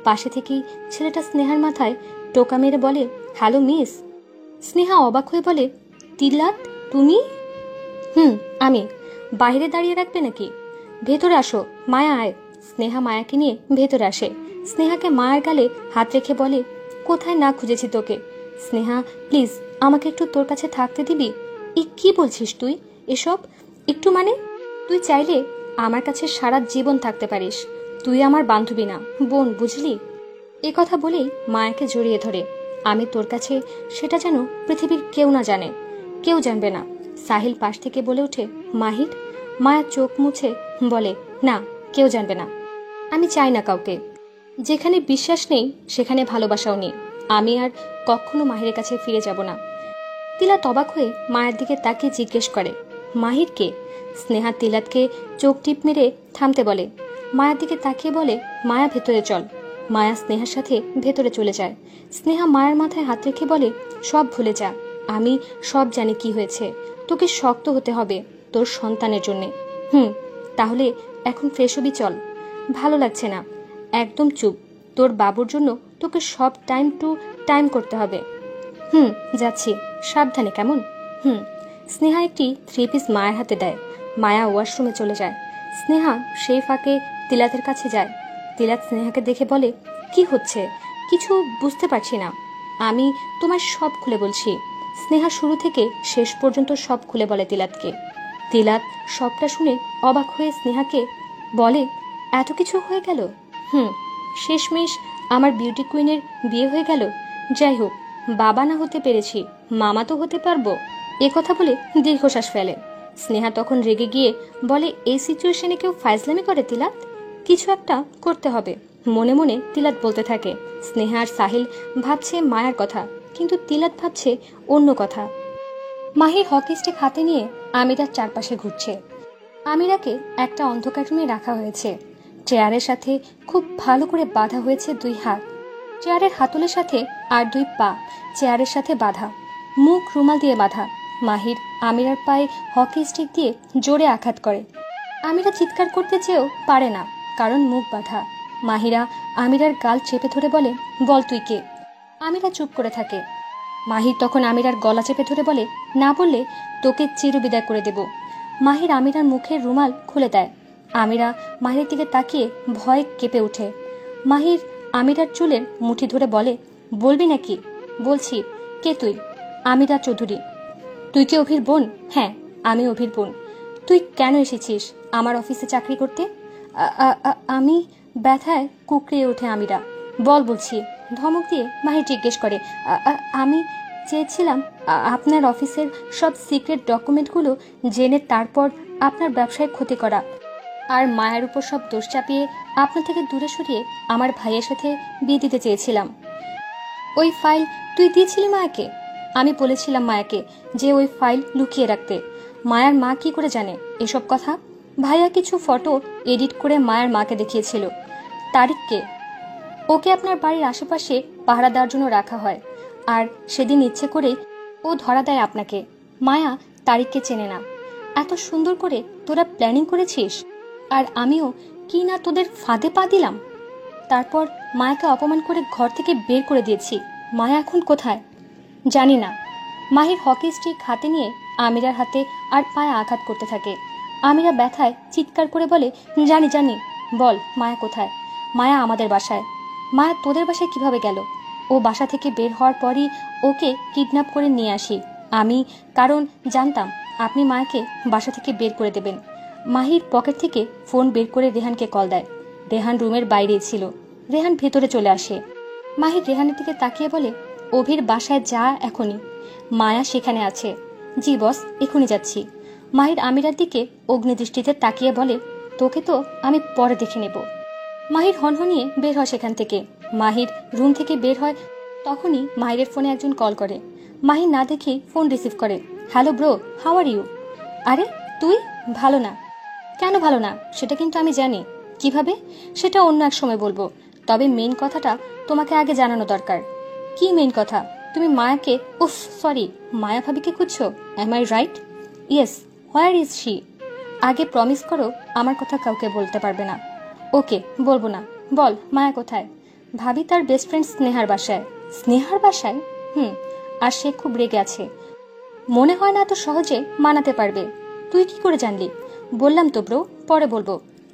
পাশে থেকেই ছেলেটা স্নেহার মাথায় টোকা মেরে বলে, হ্যালো মিস। স্নেহা অবাক হয়ে বলে, তিলাত তুমি? আমি। বাইরে দাঁড়িয়ে রাখবে নাকি? ভেতরে আসো, মায়া আয়। স্নেহা মায়াকে নিয়ে ভেতরে আসে। স্নেহাকে মায়ের গালে হাত রেখে বলে, কোথায় না খুঁজেছি তোকে। স্নেহা প্লিজ আমাকে একটু তোর কাছে থাকতে দিবি? কি বলছিস তুই এসব? একটু মানে? তুই চাইলে আমার কাছে সারা জীবন থাকতে পারিস। তুই আমার বান্ধবী না, বোন, বুঝলি? এ কথা বলেই মায়াকে জড়িয়ে ধরে, আমি তোর কাছে সেটা যেন পৃথিবীর কেউ না জানে, কেউ জানবে না। সাহিল পাশ থেকে বলে ওঠে, মাহির। মায়া চোখ মুছে বলে, না, কেউ জানবে না। আমি চাই না কাউকে। যেখানে বিশ্বাস নেই সেখানে ভালোবাসাও নেই। আমি আর কখনো মাহিরের কাছে ফিরে যাব না। তিলাত অবাক হয়ে মায়ের দিকে তাকিয়ে জিজ্ঞেস করে, মাহির কে? স্নেহা তিলাতকে চোখ টিপ মেরে থামতে বলে। মায়ের দিকে তাকিয়ে বলে, মায়া ভেতরে চল। মায়া স্নেহার সাথে ভেতরে চলে যায়। স্নেহা মায়ের মাথায় হাত রেখে বলে, সব ভুলে যা। আমি সব জানি কি হয়েছে। তোকে শক্ত হতে হবে তোর সন্তানের জন্যে। তাহলে এখন ফ্রেশ হবি, চল। ভালো লাগছে না, একদম চুপ। তোর বাবুর জন্য তোকে সব টাইম টু টাইম করতে হবে। যাচ্ছি, সাবধানে, কেমন? স্নেহা একটি 3 পিস মায়ের হাতে দেয়। মায়া ওয়াশরুমে চলে যায়। স্নেহা সেই ফাঁকে তিলাতের কাছে যায়। তিলাত স্নেহাকে দেখে বলে, কি হচ্ছে? কিছু বুঝতে পারছি না। আমি তোমার সব খুলে বলছি। স্নেহা শুরু থেকে শেষ পর্যন্ত সব খুলে বলে তিলাতকে। তিলাত সবটা শুনে অবাক হয়ে স্নেহাকে বলে, এত কিছু হয়ে গেল? শেষমেশ আমার বিউটি কুইনের বিয়ে হয়ে গেল। যাই হোক, বাবা না হতে পেরেছি, মামা তো হতে পারবো। এ কথা বলে দীর্ঘশ্বাস ফেলে। স্নেহা তখন রেগে গিয়ে বলে, এই সিচুয়েশনে কেউ ফাইজলামি করে তিলাত? কিছু একটা করতে হবে। মনে মনে তিলাত বলতে থাকে। স্নেহা আর সাহিল ভাবছে মায়ার কথা, কিন্তু তিলাত ভাবছে অন্য কথা। মাহির হকি স্টিক হাতে নিয়ে আমিরার চারপাশে ঘুরছে। আমিরাকে একটা অন্ধকার রুমে রাখা হয়েছে। চেয়ারের সাথে খুব ভালো করে বাঁধা হয়েছে 2 হাত। চেয়ারের হাতলের সাথে আর 2 পা চেয়ারের সাথে বাঁধা, মুখ রুমাল দিয়ে বাঁধা। মাহির আমিরার পায়ে হকি স্টিক দিয়ে জোরে আঘাত করে। আমিরা চিৎকার করতে চেয়েও পারে না, কারণ মুখ বাঁধা। মাহিরা আমিরার গাল চেপে ধরে বলে, বল তুই কে? আমিরা চুপ করে থাকে। মাহির তখন আমিরার গলা চেপে ধরে বলে, না বললে তোকে চিরবিদায় করে দেব। মাহির আমিরার মুখের রুমাল খুলে দেয়। আমিরা মাহিরের দিকে তাকিয়ে ভয়ে কেঁপে ওঠে। মাহির আমিরার চুলের মুঠি ধরে বলে, বলবি নাকি? বলছি। কে তুই? আমিরা চৌধুরী। তুই কি অভির বোন? হ্যাঁ, আমি অভির বোন। তুই কেন এসেছিস আমার অফিসে চাকরি করতে? আমি ব্যথায় কুকড়িয়ে ওঠে আমিরা। বল বলছি, ধমক দিয়ে মাহির জিজ্ঞেস করে। আমি চেয়েছিলাম আপনার অফিসের সব সিক্রেট ডকুমেন্টগুলো জেনে তারপর আপনার ব্যবসায় ক্ষতি করা, আর মায়ের উপর সব দোষ চাপিয়ে আপনার থেকে দূরে সরিয়ে আমার ভাইয়ের সাথে বিয়ে দিতে চেয়েছিলাম। ওই ফাইল তুই দিয়েছিলি মায়াকে? আমি বলেছিলাম মায়াকে যে ওই ফাইল লুকিয়ে রাখতে। মায়ার মা কি করে জানে এসব কথা? ভাইয়া কিছু ফটো এডিট করে মায়ের মাকে দেখিয়েছিল। তারিককে, ওকে আপনার বাড়ির আশেপাশে পাহারা দেওয়ার জন্য রাখা হয়, আর সেদিন ইচ্ছে করে ও ধরা দেয় আপনাকে। মায়া তারিককে চেনে না। এত সুন্দর করে তোরা প্ল্যানিং করেছিস, আর আমিও কি না তোদের ফাঁদে পা দিলাম। তারপর মায়াকে অপমান করে ঘর থেকে বের করে দিয়েছি। মায়া এখন কোথায় জানি না। মাহির হকি স্টিক হাতে নিয়ে আমিরার হাতে আর পায়ে আঘাত করতে থাকে। আমিরা ব্যথায় চিৎকার করে বলে, জানি জানি, বল মায়া কোথায়? মায়া আমাদের বাসায়। মায়া তোদের বাসায় কিভাবে গেল? ও বাসা থেকে বের হওয়ার পরই ওকে কিডন্যাপ করে নিয়ে আসি আমি, কারণ জানতাম আপনি মায়াকে বাসা থেকে বের করে দেবেন। মাহির পকেট থেকে ফোন বের করে রেহানকে কল দেয়। রেহান রুমের বাইরেই ছিল। রেহান ভেতরে চলে আসে। মাহির রেহানের দিকে তাকিয়ে বলে, অভির বাসায় যা এখনই। মায়া সেখানে আছে। জি বস, এখনই যাচ্ছি। মাহির আমিরার দিকে অগ্নিদৃষ্টিতে তাকিয়ে বলে, তোকে তো আমি পরে দেখে নেব। মাহির হনহনিয়ে বের হয় সেখান থেকে। মাহির রুম থেকে বের হয় তখনই মাহিরের ফোনে একজন কল করে। মাহির না দেখেই ফোন রিসিভ করে। Hello bro, how are you? আরে তুই? ভালো না। কেন ভালো না সেটা কিন্তু আমি জানি। কিভাবে সেটা অন্য এক সময় বলবো, তবে মেইন কথাটা তোমাকে আগে জানানো দরকার। কি মেইন কথা? তুমি মায়াকে, উফ সরি, মায়া ভাবিকে খুঁজছো, am I right? Yes, where is she? আগে প্রমিস করো আমার কথা কাউকে বলতে পারবে না। ওকে, বলবো না। বল মায়া কোথায়? ভাবি তার বেস্ট ফ্রেন্ড স্নেহার বাসায়। স্নেহার বাসায়? আর সে খুব রেগে আছে। মনে হয় না এত সহজে মানাতে পারবে। তুই কি করে জানলি? বললাম তো ব্রো, পরে বলবো।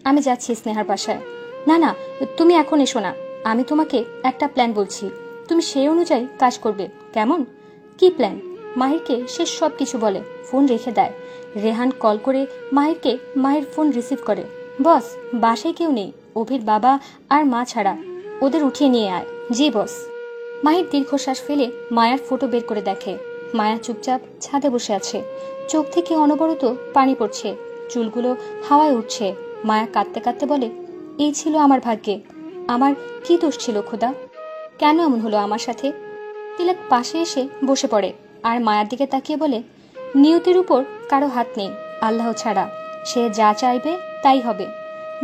আমি যাচ্ছি স্নেহার বাসায়। না না, তুমি এখন এসো না। আমি তোমাকে একটা প্ল্যান বলছি, তুমি সেই অনুযায়ী কাজ করবে, কেমন? কি প্ল্যান? মাহিরকে সে সব কিছু বলে, ফোন রেখে দেয়। রেহান কল করে মাহিরকে, মাহির ফোন রিসিভ করে। বস, বাসায় কেউ নেই, অভির বাবা আর মা ছাড়া। ওদের উঠিয়ে নিয়ে আয়। জি বস। মাহির দীর্ঘশ্বাস ফেলে মায়ার ফটো বের করে দেখে। মায়া চুপচাপ ছাদে বসে আছে। চোখ থেকে অনবরত পানি পড়ছে, চুলগুলো হাওয়ায় উঠছে। মায়া কাঁদতে কাঁদতে বলে, এই ছিল আমার ভাগ্যে। আমার কি দোষ ছিল খোদা? কেন এমন হলো আমার সাথে? তিলক পাশে এসে বসে পড়ে আর মায়ার দিকে তাকিয়ে বলে, নিয়তির উপর কারো হাত নেই আল্লাহ ছাড়া। সে যা চাইবে তাই হবে।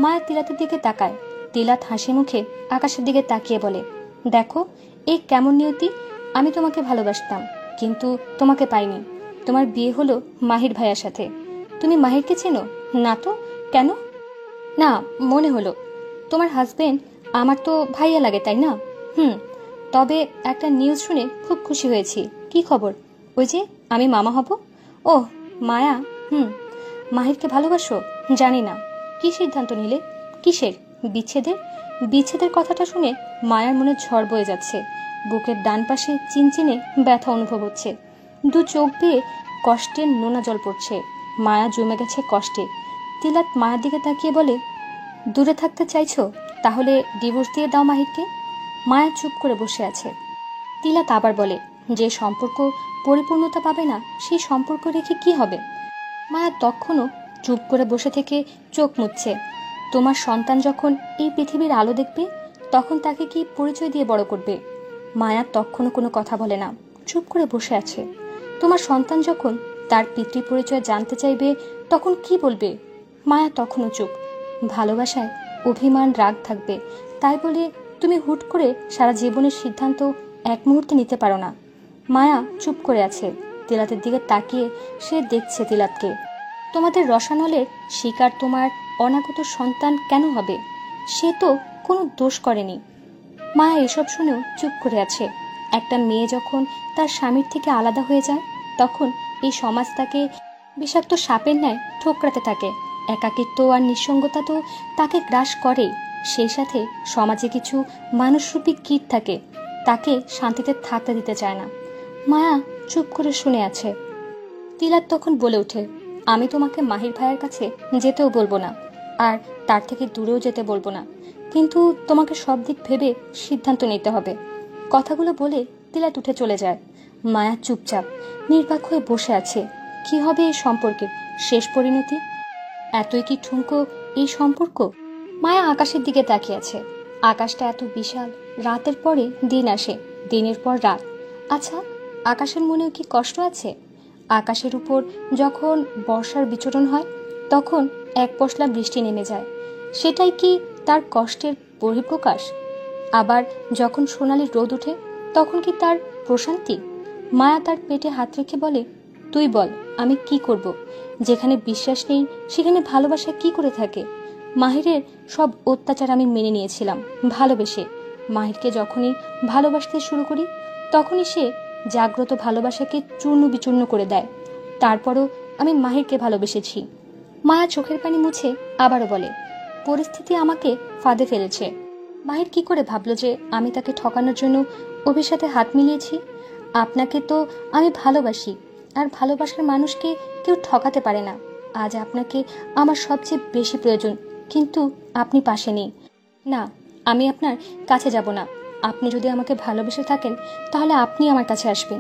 মায়া তিলাতের দিকে তাকায়। তিলাত হাসি মুখে আকাশের দিকে তাকিয়ে বলে, দেখো এই কেমন নিয়তি। আমি তোমাকে ভালোবাসতাম, কিন্তু তোমাকে পাইনি। তোমার বিয়ে হলো মাহির ভাইয়ার সাথে। তুমি মাহিরকে চেনো না তো? কেন? না, মনে হলো। তোমার হাজবেন্ড আমার তো ভাইয়া লাগে, তাই না? তবে একটা নিউজ শুনে খুব খুশি হয়েছি। কি খবর? ওই যে আমি মামা হব। ও মায়া, মাহিরকে ভালোবাসো? জানি না। কি সিদ্ধান্ত নিলে? কিসের? বিচ্ছেদের? বিচ্ছেদের কথাটা শুনে মায়ার মনে ঝড় বয়ে যাচ্ছে। বুকের ডান পাশে চিনচিনে ব্যথা অনুভব হচ্ছে। দু চোখ বেয়ে কষ্টের নোনা জল পড়ছে। মায়া জমে গেছে কষ্টে। তিলাত মায়ার দিকে তাকিয়ে বলে, দূরে থাকতে চাইছো? তাহলে ডিভোর্স দিয়ে দাও মাহিরকে। মায়া চুপ করে বসে আছে। তিলাত আবার বলে, যে সম্পর্ক পরিপূর্ণতা পাবে না সেই সম্পর্ক রেখে কি হবে? মায়া তখনও চুপ করে বসে থেকে চোখ মুছছে। তোমার সন্তান যখন এই পৃথিবীর আলো দেখবে, তখন তাকে কি পরিচয় দিয়ে বড় করবে? মায়া তখনও কোনো কথা বলে না, চুপ করে বসে আছে। তোমার সন্তান যখন তার পিতৃ পরিচয় জানতে চাইবে, তখন কি বলবে? মায়া তখনও চুপ। ভালোবাসায় অভিমান, রাগ থাকবে, তাই বলে তুমি হুট করে সারা জীবনের সিদ্ধান্ত এক মুহূর্তে নিতে পারো না। মায়া চুপ করে আছে। তিলাতের দিকে তাকিয়ে সে দেখছে তিলাতকে। তোমাদের রসানলের শিকার তোমার অনাগত সন্তান কেন হবে? সে তো কোনো দোষ করেনি। মায়া এসব শুনেও চুপ করে আছে। একটা মেয়ে যখন তার স্বামীর থেকে আলাদা হয়ে যায়, তখন এই সমাজ তাকে বিষাক্ত সাপের ন্যায় ঠোকরাতে থাকে। একাকিত্ব আর নিঃসঙ্গতা তো তাকে গ্রাস করেই। সেই সাথে সমাজে কিছু মানুষরূপী কীট থাকে, তাকে শান্তিতে থাকতে দিতে চায় না। মায়া চুপ করে শুনে আছে। তিলাত তখন বলে ওঠে, আমি তোমাকে মাহির ভাইয়ের কাছে যেতেও বলবো না, আর তার থেকে দূরেও যেতে বলবো না, কিন্তু তোমাকে সব দিক ভেবে সিদ্ধান্ত নিতে হবে। কথাগুলো বলে তিলাত উঠে চলে যায়। মায়া চুপচাপ নির্বাক হয়ে বসে আছে। কি হবে এই সম্পর্কের শেষ পরিণতি? এতই কি ঠুনকো এই সম্পর্ক? মায়া আকাশের দিকে তাকিয়ে আছে। আকাশটা এত বিশাল, রাতের পরে দিন আসে, দিনের পর রাত। আচ্ছা, আকাশের মনেও কি কষ্ট আছে? আকাশের উপর যখন বর্ষার বিচরণ হয়, তখন এক পশলা বৃষ্টি নেমে যায়, সেটাই কি তার কষ্টের বহিঃপ্রকাশ? আবার যখন সোনালি রোদ ওঠে, তখন কি তার প্রশান্তি? মায়া তার পেটে হাত রেখে বলে, তুই বল আমি কি করব? যেখানে বিশ্বাস নেই সেখানে ভালোবাসা কি করে থাকে? মাহিরের সব অত্যাচার আমি মেনে নিয়েছিলাম ভালোবেসে। মাহিরকে যখনই ভালোবাসতে শুরু করি, তখনই সে জাগ্রত ভালোবাসাকে চূর্ণ বিচূর্ণ করে দেয়। তারপরও আমি মাহিরকে ভালোবেসেছি। মায়া চোখের পানি মুছে আবারও বলে, পরিস্থিতি আমাকে ফাঁদে ফেলেছে। মাহির কি করে ভাবলো যে আমি তাকে ঠকানোর জন্য অভির সাথে হাত মিলিয়েছি? আপনাকে তো আমি ভালোবাসি, আর ভালোবাসার মানুষকে কেউ ঠকাতে পারে না। আজ আপনাকে আমার সবচেয়ে বেশি প্রয়োজন, কিন্তু আপনি পাশে নেই। না, আমি আপনার কাছে যাব না। আপনি যদি আমাকে ভালোবেসে থাকেন তাহলে আপনি আমার কাছে আসবেন।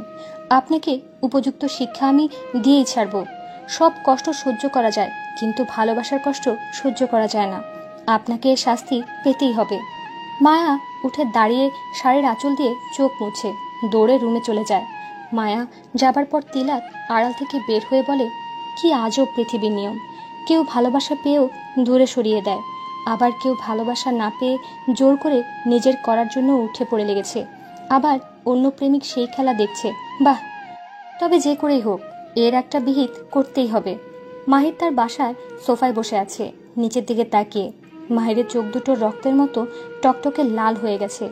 আপনাকে উপযুক্ত শিক্ষা আমি দিয়েই ছাড়ব। সব কষ্ট সহ্য করা যায়, কিন্তু ভালোবাসার কষ্ট সহ্য করা যায় না। আপনাকে এর শাস্তি পেতেই হবে। মায়া উঠে দাঁড়িয়ে শাড়ির আঁচল দিয়ে চোখ মুছে দৌড়ে রুমে চলে যায়। মায়া যাবার পর তিলাত আড়াল থেকে বের হয়ে বলে, কি আজব পৃথিবীর নিয়ম। কেউ ভালোবাসা পেয়েও দূরে সরিয়ে দেয়, আবার কেউ ভালোবাসা না পেয়ে জোর করে নিজের করার জন্য উঠে পড়ে লেগেছে। আবার অন্য প্রেমিক সেই খেলা দেখছে। বাহ! তবে যে করেই হোক, এর একটা বিহিত করতেই হবে। মাহির তার বাসায় সোফায় বসে আছে, নিচের দিকে তাকিয়ে। মাহিরের চোখ দুটো রক্তের মতো টকটকে লাল হয়ে গেছে।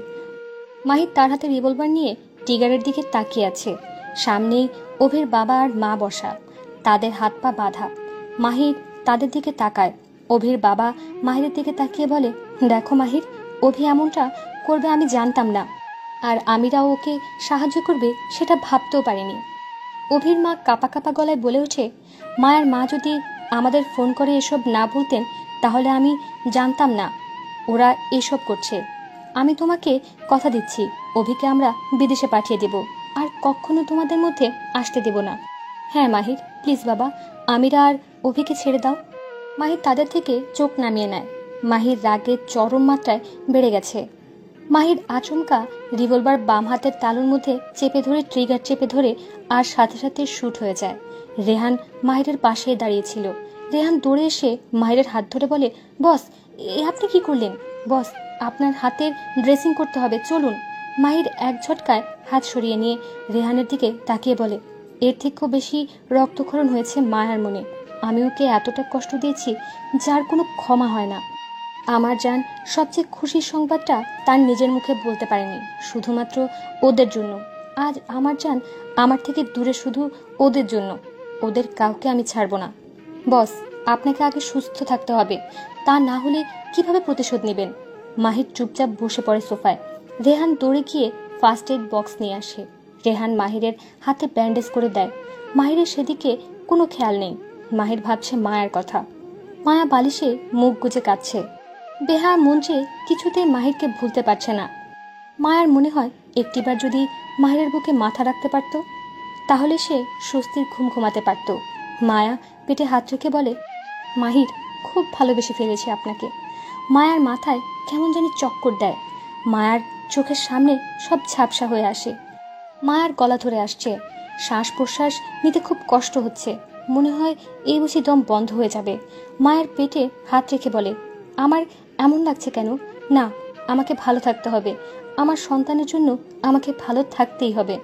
মাহির তার হাতে রিভলভার নিয়ে টিগারের দিকে তাকিয়ে আছে। সামনেই অভির বাবা আর মা বসা, তাদের হাত পা বাঁধা। মাহির তাদের দিকে তাকায়। অভির বাবা মাহিরের দিকে তাকিয়ে বলে, দেখো মাহির, অভি এমনটা করবে আমি জানতাম না, আর আমিরাও ওকে সাহায্য করবে সেটা ভাবতেও পারিনি। অভির মা কাঁপা কাঁপা গলায় বলে ওঠে, মায়ের মা যদি আমাদের ফোন করে এসব না বলতেন তাহলে আমি জানতাম না ওরা এসব করছে। আমি তোমাকে কথা দিচ্ছি, অভিকে আমরা বিদেশে পাঠিয়ে দেব, আর কখনো তোমাদের মধ্যে আসতে দেব না। হ্যাঁ মাহির, প্লিজ বাবা, আমিরা আর অভিকে ছেড়ে দাও। মাহির তাদের থেকে চোখ নামিয়ে নেয়। মাহির রাগের চরম মাত্রায় বেড়ে গেছে। মাহির আচমকা রিভলভার বাম হাতের তালুর মধ্যে চেপে ধরে ট্রিগার চেপে ধরে, আর সাথে সাথে শুট হয়ে যায়। রেহান মাহিরের পাশে দাঁড়িয়েছিল। রেহান দৌড়ে এসে মাহিরের হাত ধরে বলে, বস, এ আপনি কি করলেন? বস, আপনার হাতের ড্রেসিং করতে হবে, চলুন। মাহির এক ঝটকায় হাত সরিয়ে নিয়ে রেহানের দিকে তাকিয়ে বলে, এর থেকেও বেশি রক্তক্ষরণ হয়েছে মায়ার মনে। আমি ওকে এতটা কষ্ট দিয়েছি যার কোনো ক্ষমা হয় না। আমার জান সবচেয়ে খুশির সংবাদটা তার নিজের মুখে বলতে পারেনি, শুধুমাত্র ওদের জন্য। আজ আমার জান আমার থেকে দূরে, শুধু ওদের জন্য। ওদের কাউকে আমি ছাড়ব না। বস, আপনাকে আগে সুস্থ থাকতে হবে, তা না হলে কিভাবে প্রতিশোধ নেবেন? মাহির চুপচাপ বসে পড়ে সোফায়। রেহান দৌড়ে গিয়ে ফার্স্ট এড বক্স নিয়ে আসে। রেহান মাহিরের হাতে ব্যান্ডেজ করে দেয়। মাহিরের সেদিকে কোনো খেয়াল নেই। মাহির ভাবছে মায়ার কথা। মায়া বালিশে মুখ গুজে কাঁদছে। বেহা মন চেয়ে কিছুতেই মাহিরকে ভুলতে পারছে না। মায়ার মনে হয় একটিবার যদি মাহিরের বুকে মাথা রাখতে পারত তাহলে সে স্বস্তির ঘুম ঘুমাতে পারত। মায়া পেটে হাত রেখে বলে, মাহির, খুব ভালোবেসে ফেলেছি আপনাকে। মায়ার মাথায় কেমন জানি চক্কর দেয়। মায়ার চোখের সামনে সব ঝাপসা হয়ে আসে। মায়ার গলা ধরে আসছে, শ্বাস প্রশ্বাস নিতে খুব কষ্ট হচ্ছে। মনে হয় এই বুঝি দম বন্ধ হয়ে যাবে। মায়ের পেটে হাত রেখে বলে, আমার এমন লাগছে কেন? না, আমাকে ভালো থাকতে হবে। আমার সন্তানের জন্য আমাকে ভালো থাকতেই হবে।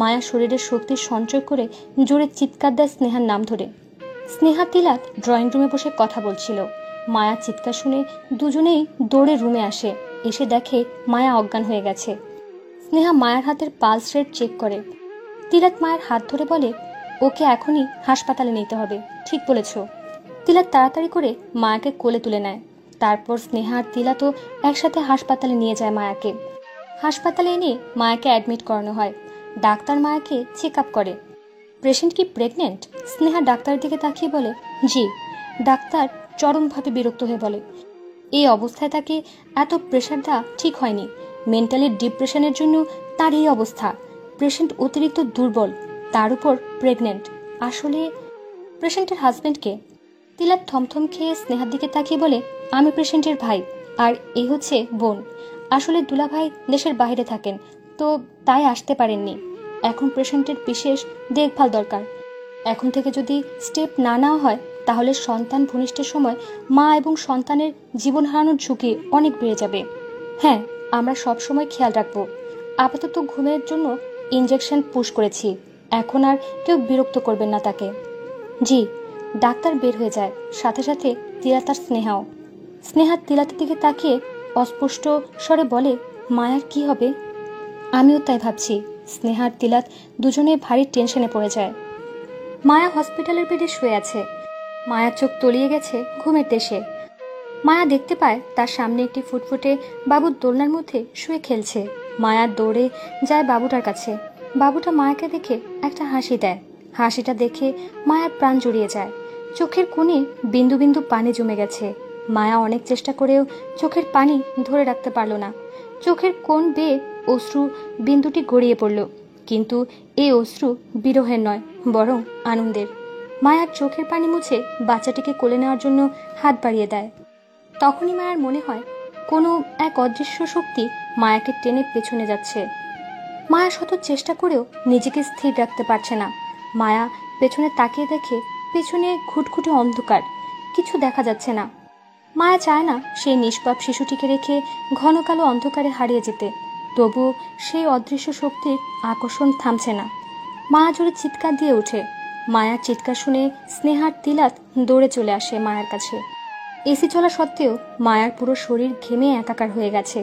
মায়া শরীরের শক্তি সঞ্চয় করে জোরে চিৎকার দেয় স্নেহার নাম ধরে। স্নেহা তিলাত ড্রয়িং রুমে বসে কথা বলছিল। মায়া চিৎকার শুনে দুজনেই দৌড়ে রুমে আসে। এসে দেখে মায়া অজ্ঞান হয়ে গেছে। স্নেহা মায়ের হাতের পালস রেট চেক করে। তিলাত মায়ের হাত ধরে বলে, ওকে এখনই হাসপাতালে নিতে হবে। ঠিক বলেছ। তিলাত তাড়াতাড়ি করে মায়াকে কোলে তুলে নেয়। তারপর স্নেহা আর তিলাতও একসাথে হাসপাতালে নিয়ে যায় মায়াকে। হাসপাতালে এনে মায়াকে অ্যাডমিট করানো হয়। ডাক্তার মায়াকে চেক আপ করে। পেশেন্ট কি প্রেগনেন্ট? স্নেহা ডাক্তারের দিকে তাকিয়ে বলে, জি। ডাক্তার চরমভাবে বিরক্ত হয়ে বলে, এই অবস্থায় তাকে এত প্রেশার দেওয়া ঠিক হয়নি। মেন্টালি ডিপ্রেশনের জন্য তার এই অবস্থা। পেশেন্ট অতিরিক্ত দুর্বল, তার উপর প্রেগনেন্ট। আসলে পেশেন্টের হাজবেন্ডকে? তিলাত থমথম খেয়ে স্নেহার দিকে তাকিয়ে বলে, আমি পেশেন্টের ভাই, আর এই হচ্ছে বোন। আসলে দুলাভাই দেশের বাইরে থাকেন, তো তাই আসতে পারেননি। এখন পেশেন্টের বিশেষ দেখভাল দরকার। এখন থেকে যদি স্টেপ না নেওয়া হয় তাহলে সন্তান ভূমিষ্ঠের সময় মা এবং সন্তানের জীবন হারানোর ঝুঁকি অনেক বেড়ে যাবে। হ্যাঁ, আমরা সব সময় খেয়াল রাখবো। আপাতত ঘুমের জন্য ইনজেকশন পুশ করেছি। এখন আর কেউ বিরক্ত করবেন না তাকে। জি। ডাক্তার বের হয়ে যায়, সাথে সাথে তিলাত আর স্নেহাও। স্নেহা তিলাতের দিকে তাকিয়ে অস্পষ্ট স্বরে বলে, মায়ার কি হবে? আমিও তাই ভাবছি। স্নেহার তিলাত দুজনে ভারী টেনশনে পড়ে যায়। মায়া হসপিটালের বেডে শুয়ে আছে। মায়ার চোখ তলিয়ে গেছে ঘুমের দেশে। মায়া দেখতে পায় তার সামনে একটি ফুটফুটে বাবুর দোলনার মধ্যে শুয়ে খেলছে। মায়া দৌড়ে যায় বাবুটার কাছে। বাবুটা মায়াকে দেখে একটা হাসি দেয়। হাসিটা দেখে মায়ার প্রাণ জুড়িয়ে যায়। চোখের কোণে বিন্দু বিন্দু পানি জমে গেছে। মায়া অনেক চেষ্টা করেও চোখের পানি ধরে রাখতে পারল না। চোখের কোণ বেয়ে অশ্রু বিন্দুটি গড়িয়ে পড়ল, কিন্তু এই অশ্রু বিরহের নয়, বরং আনন্দের। মায়ার চোখের পানি মুছে বাচ্চাটিকে কোলে নেওয়ার জন্য হাত বাড়িয়ে দেয়। তখনই মায়ার মনে হয় কোনো এক অদৃশ্য শক্তি মায়াকে টেনে পেছনে যাচ্ছে। মায়া শত চেষ্টা করেও নিজেকে স্থির রাখতে পারছে না। মায়া পেছনে তাকিয়ে দেখে পেছনে ঘুটঘুটে অন্ধকার, কিছু দেখা যাচ্ছে না। মায়া চায় না সেই নিষ্পাপ শিশুটিকে রেখে ঘন কালো অন্ধকারে হারিয়ে যেতে, তবুও সেই অদৃশ্য শক্তির আকর্ষণ থামছে না। মায়া জোরে চিৎকার দিয়ে ওঠে। মায়ার চিৎকার শুনে স্নেহার তিলাত দৌড়ে চলে আসে মায়ার কাছে। এসি চলা সত্ত্বেও মায়ার পুরো শরীর ঘেমে একাকার হয়ে গেছে।